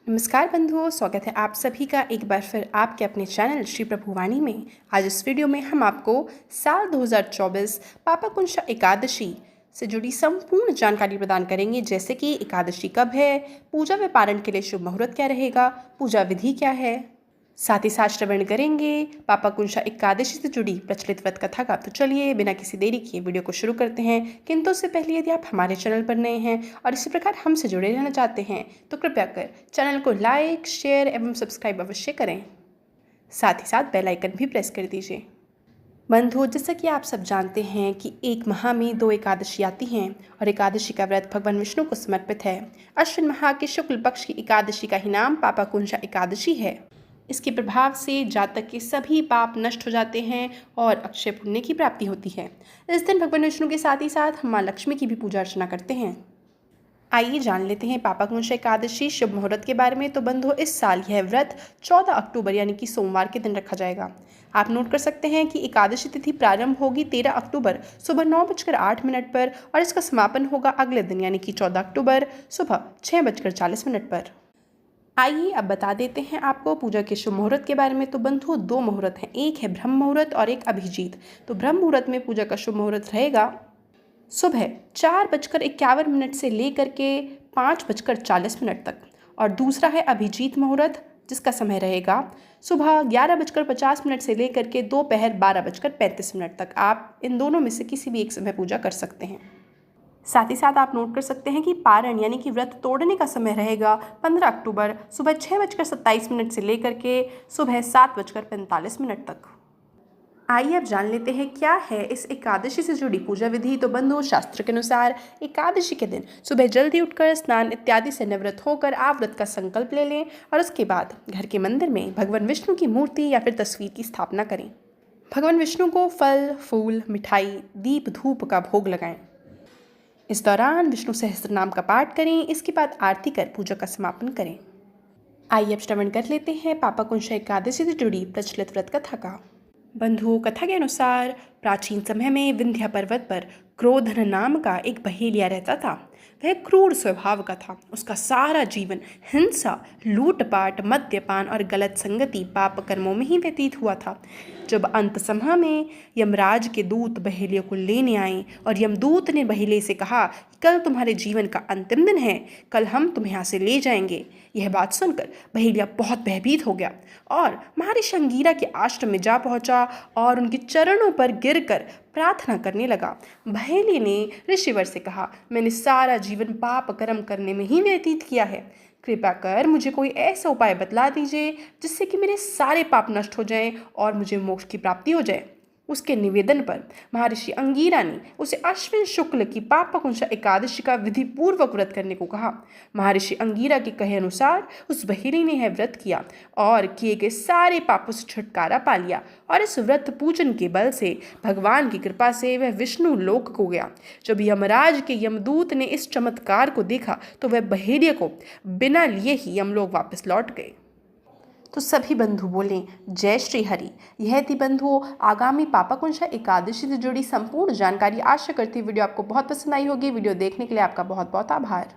नमस्कार बंधुओं, स्वागत है आप सभी का एक बार फिर आपके अपने चैनल श्री प्रभुवाणी में। आज इस वीडियो में हम आपको साल 2024 पापाकुंशा एकादशी से जुड़ी संपूर्ण जानकारी प्रदान करेंगे, जैसे कि एकादशी कब है, पूजा व पारण के लिए शुभ मुहूर्त क्या रहेगा, पूजा विधि क्या है। साथ ही साथ श्रवण करेंगे पापाकुंशा एकादशी से जुड़ी प्रचलित व्रत कथा का। तो चलिए बिना किसी देरी किए वीडियो को शुरू करते हैं। किंतु उससे पहले यदि आप हमारे चैनल पर नए हैं और इसी प्रकार हमसे जुड़े रहना चाहते हैं तो कृपया कर चैनल को लाइक, शेयर एवं सब्सक्राइब अवश्य करें। साथ ही साथ बेल आइकन भी प्रेस कर दीजिए। बंधुओं, जैसा कि आप सब जानते हैं कि एक माह में 2 एकादशी आती हैं और एकादशी का व्रत भगवान विष्णु को समर्पित है। अश्विन माह के शुक्ल पक्ष की एकादशी का ही नाम पापाकुंशा एकादशी है। इसके प्रभाव से जातक के सभी पाप नष्ट हो जाते हैं और अक्षय पुण्य की प्राप्ति होती है। इस दिन भगवान विष्णु के साथ ही साथ हम माँ लक्ष्मी की भी पूजा अर्चना करते हैं। आइए जान लेते हैं पापाकुंशा एकादशी शुभ मुहूर्त के बारे में। तो बंधुओं, इस साल यह व्रत 14 अक्टूबर यानी कि सोमवार के दिन रखा जाएगा। आप नोट कर सकते हैं कि एकादशी तिथि प्रारंभ होगी 13 अक्टूबर सुबह 9:08 पर और इसका समापन होगा अगले दिन यानी कि 14 अक्टूबर सुबह 6:40 पर। आइए अब बता देते हैं आपको पूजा के शुभ मुहूर्त के बारे में। तो बंधुओं, 2 मुहूर्त हैं, एक है ब्रह्म मुहूर्त और एक अभिजीत। तो ब्रह्म मुहूर्त में पूजा का शुभ मुहूर्त रहेगा सुबह 4:51 से लेकर के 5:40 तक, और दूसरा है अभिजीत मुहूर्त जिसका समय रहेगा सुबह 11:50 से लेकर के दोपहर 12:35 तक। आप इन दोनों में से किसी भी एक समय पूजा कर सकते हैं। साथ ही साथ आप नोट कर सकते हैं कि पारण यानी कि व्रत तोड़ने का समय रहेगा 15 अक्टूबर सुबह 6:27 से लेकर के सुबह 7:45 तक। आइए अब जान लेते हैं क्या है इस एकादशी से जुड़ी पूजा विधि। तो बंधुओं, शास्त्र के अनुसार एकादशी के दिन सुबह जल्दी उठकर स्नान इत्यादि से निवृत्त होकर आप व्रत का संकल्प ले लें और उसके बाद घर के मंदिर में भगवान विष्णु की मूर्ति या फिर तस्वीर की स्थापना करें। भगवान विष्णु को फल, फूल, मिठाई, दीप, धूप का भोग लगाएं। इस दौरान विष्णु सहस्त्र नाम का पाठ करें। इसके बाद आरती कर पूजा का समापन करें। आइए अब श्रवण कर लेते हैं पापाकुंशा एकादशी से जुड़ी प्रचलित व्रत कथा का। बंधुओं, कथा के अनुसार प्राचीन समय में विंध्या पर्वत पर क्रोधन नाम का एक बहेलिया रहता था। वह क्रूर स्वभाव का था। उसका सारा जीवन हिंसा, लूटपाट, मद्यपान और गलत संगति पाप कर्मों में ही व्यतीत हुआ था। जब अंत समय में यमराज के दूत बहेलिया को लेने आए और यमदूत ने बहेलिया से कहा, कल तुम्हारे जीवन का अंतिम दिन है, कल हम तुम्हें यहाँ से ले जाएंगे। यह बात सुनकर बहेलिया बहुत भयभीत हो गया और महर्षि अंगिरा के आश्रम में जा पहुंचा और उनके चरणों पर गिरकर प्रार्थना करने लगा। बहेलिया ने ऋषिवर से कहा, मैंने सारा जीवन पाप कर्म करने में ही व्यतीत किया है। कृपया कर मुझे कोई ऐसा उपाय बतला दीजिए जिससे कि मेरे सारे पाप नष्ट हो जाएं और मुझे मोक्ष की प्राप्ति हो जाए। उसके निवेदन पर महर्षि अंगिरा ने उसे अश्विन शुक्ल की पापाकुंशा एकादशी का विधि पूर्वक व्रत करने को कहा। महर्षि अंगिरा के कहे अनुसार उस बहेली ने यह व्रत किया और किए गए सारे पापों से छुटकारा पा लिया और इस व्रत पूजन के बल से भगवान की कृपा से वह विष्णु लोक को गया। जब यमराज के यमदूत ने इस चमत्कार को देखा तो वह बहेलिया को बिना लिए ही यमलोक वापस लौट गए। तो सभी बंधु बोलें जय श्री हरि। यह थी बंधुओं आगामी पापाकुंशा एकादशी से जुड़ी संपूर्ण जानकारी। आशा करती वीडियो आपको बहुत पसंद आई होगी। वीडियो देखने के लिए आपका बहुत बहुत आभार।